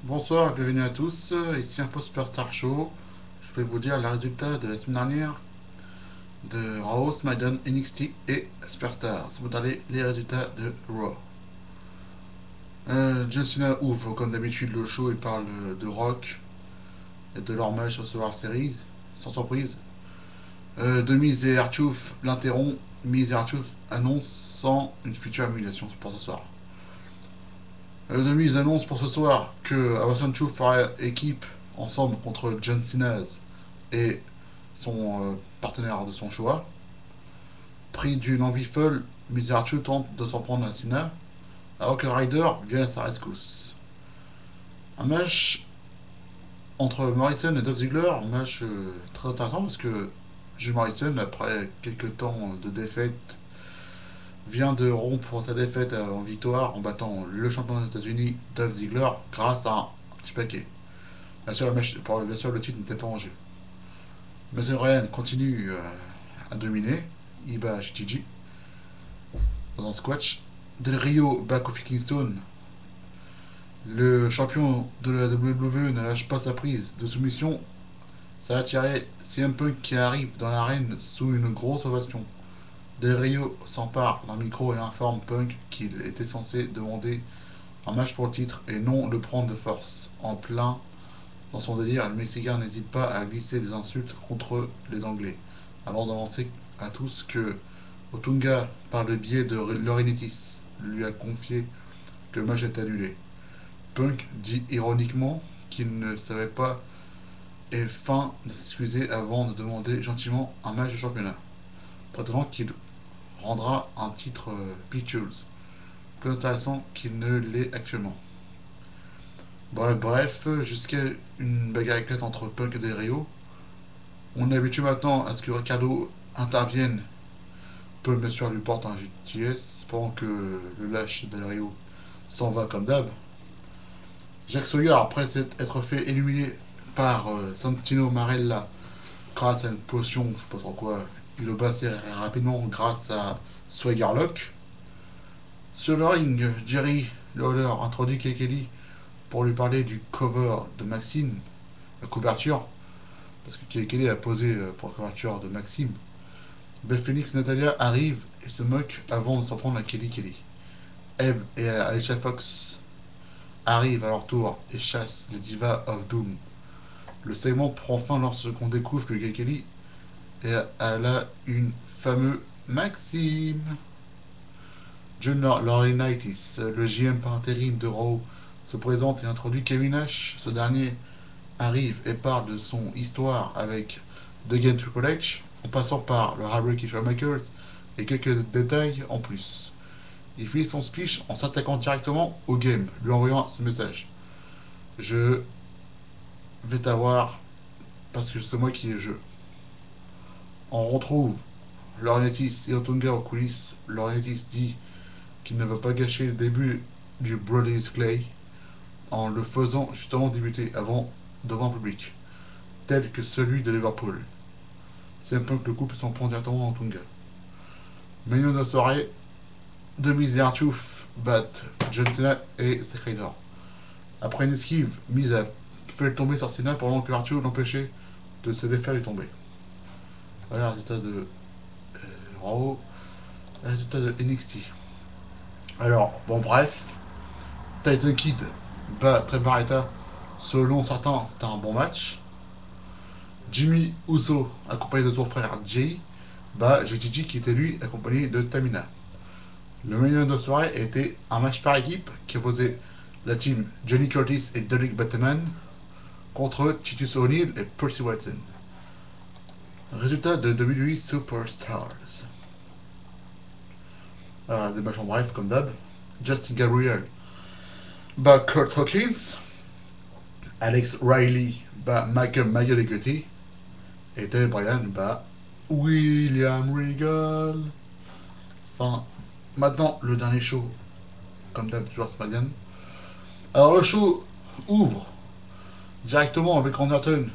Bonsoir, bienvenue à tous. Ici Info Superstar Show. Je vais vous dire les résultats de la semaine dernière de Raw, SmackDown, NXT et Superstar. Si vous regardez les résultats de Raw. John Cena ouvre comme d'habitude le show et parle de Rock et de leur match sur Survivor Series, sans surprise. Demise et R-Truth l'interrompt. Miz et R-Truth annoncent une future humiliation pour ce soir. Demise annonce pour ce soir que Awesome Truth fera équipe ensemble contre John Cena et son partenaire de son choix. Pris d'une envie folle, Miz et R-Truth tente de s'en prendre à Cena, alors que Ryder vient à sa rescousse. Un match entre Morrison et Dolph Ziggler, un match très intéressant parce que Jim Morrison, après quelques temps de défaite, vient de rompre sa défaite en victoire en battant le champion des États-Unis, Dolph Ziggler, grâce à un petit paquet. Bien sûr, le titre n'était pas en jeu. Mason Ryan continue à dominer. Il bat Gigi dans un squash. Del Rio bat Kofi Kingston. Le champion de la WWE ne lâche pas sa prise de soumission. Ça a attiré CM Punk qui arrive dans l'arène sous une grosse ovation. Del Rio s'empare d'un micro et informe Punk qu'il était censé demander un match pour le titre et non le prendre de force. En plein dans son délire, le Mexicain n'hésite pas à glisser des insultes contre les Anglais, avant d'avancer à tous que Otunga, par le biais de Laurinaitis, lui a confié que le match est annulé. Punk dit ironiquement qu'il ne savait pas et feint de s'excuser avant de demander gentiment un match de championnat, prétendant qu'il rendra un titre Pictures, plus intéressant qu'il ne l'est actuellement. Bref, jusqu'à une bagarre éclate entre Punk et Del Rio. On est habitué maintenant à ce que Ricardo intervienne. Paul bien sûr lui porte un GTS pendant que le lâche Del Rio s'en va comme d'hab. Jack Sawyer, après s'être fait éliminer par Santino Marella grâce à une potion, je sais pas trop quoi, il le bat assez rapidement grâce à Swaggerlock. Sur le ring, Jerry Lawler introduit Kelly pour lui parler du cover de Maxime, la couverture, parce que Kelly a posé pour la couverture de Maxime. Beth Phoenix et Natalia arrivent et se moquent avant de s'en prendre à Kelly. Eve et Alicia Fox arrivent à leur tour et chassent les Divas of Doom. Le segment prend fin lorsqu'on découvre que Kelly elle a une fameuse Maxime. John Laurinaitis, le GM par intérim de Raw, se présente et introduit Kevin Nash. Ce dernier arrive et parle de son histoire avec Duggan Triple H, en passant par le Heartbreak et Shawn Michaels et quelques détails en plus. Il finit son speech en s'attaquant directement au game, lui envoyant ce message: je vais t'avoir parce que c'est moi qui ai le jeu. On retrouve Laurinaitis et Otunga aux coulisses. Laurinaitis dit qu'il ne veut pas gâcher le début du Brody's Clay en le faisant justement débuter devant un public, tel que celui de Liverpool. C'est un peu que le couple s'en prend directement en Tunga. Menu de la soirée, Miz et R-Truth battent John Cena et Secretor. Après une esquive, Miz a fait le tomber sur Cena pendant que R-Truth l'empêchait de se défaire du tomber. Voilà le résultat de Raw, le résultat de NXT. Alors, bon bref, Tyson Kidd bat Trey Barretta. Selon certains, c'était un bon match. Jimmy Uso, accompagné de son frère Jay, bat JTG qui était lui accompagné de Tamina. Le meilleur de la soirée était un match par équipe qui opposait la team Johnny Curtis et Derek Bateman contre Titus O'Neil et Percy Watson. Résultat de WWE Superstars. Des matchs en bref comme d'hab. Justin Gabriel bat Kurt Hawkins. Alex Riley bat Michael Maggioletti. Et Daniel Bryan bat William Regal. Enfin, maintenant le dernier show, comme d'hab, toujours SmackDown. Alors le show ouvre directement avec Randy Orton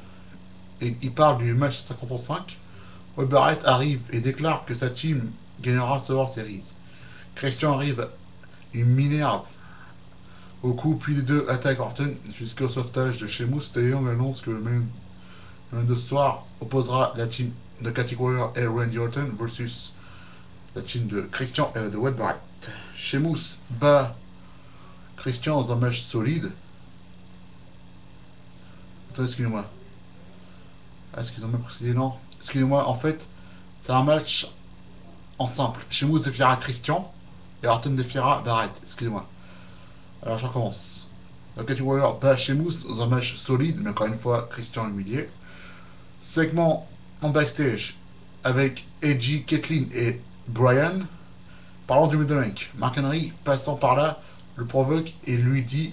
et il parle du match 5 contre 5. Wade Barrett arrive et déclare que sa team gagnera Survivor Series. Christian arrive, il m'énerve au coup, puis les deux attaquent Orton jusqu'au sauvetage de Sheamus. Taeyong annonce que le main de ce soir opposera la team de Celtic Warrior et Randy Orton versus la team de Christian et de Wade Barrett. Sheamus bat Christian dans un match solide. Attends, excusez-moi. Ah, est-ce qu'ils ont même précisé? Non. Excusez-moi, en fait, c'est un match en simple. Sheamus défiera Christian et Orton défiera Barrett. Excusez-moi. Alors, je recommence. Donc, Celtic Warrior bat Sheamus dans un match solide, mais encore une fois, Christian humilié. Segment en backstage avec Edgy, Kathleen et Brian. Parlant du middle rank, Mark Henry, passant par là, le provoque et lui dit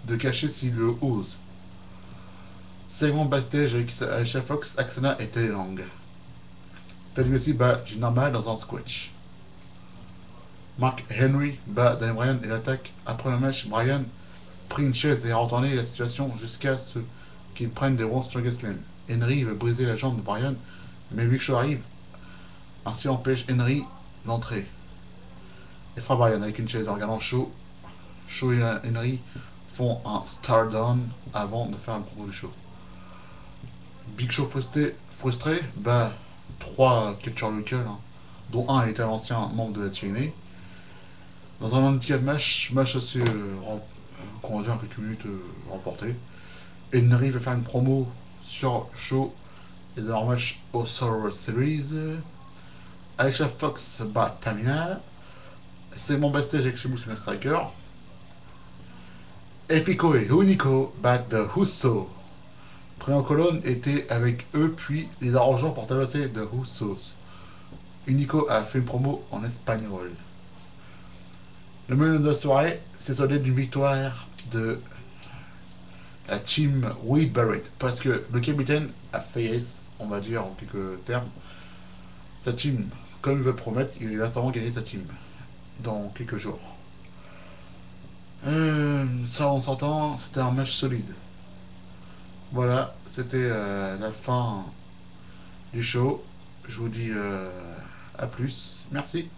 de cacher s'il le ose. Segment backstage avec Alicia Fox, Axana et Teddy Long. Teddy aussi bat Jinder Mahal dans un squash. Mark Henry bat Daniel Bryan et l'attaque. Après le match, Bryan prit une chaise et a retourné la situation jusqu'à ce qu'il prenne des World's Strongest Man. Henry veut briser la jambe de Bryan, mais Big Show arrive, ainsi empêche Henry d'entrer. Et frappe Bryan avec une chaise en regardant Shaw. Shaw et Henry font un stare-down avant de faire un promo du show. Big Show frustré bat 3 catcheurs locaux, dont un était l'ancien membre de la TNA. Dans un handicap match assez qu'on va dire en quelques minutes remporté. Henry va faire une promo sur Shaw et de leur match au Survivor Series. Alicia Fox bat Tamina. C'est mon backstage avec Sheamus et Striker. Epico et Unico battent The Usos. Premier en colonne était avec eux, puis les arrangeants pour tabasser The Usos. Unico a fait une promo en espagnol. Le menu de la soirée s'est soldé d'une victoire de la team Wade Barrett. Parce que le capitaine a fait, on va dire en quelques termes, sa team, comme il veut le promettre, il va sûrement gagner sa team dans quelques jours. Ça on s'entend, c'était un match solide. Voilà, c'était la fin du show. Je vous dis à plus. Merci.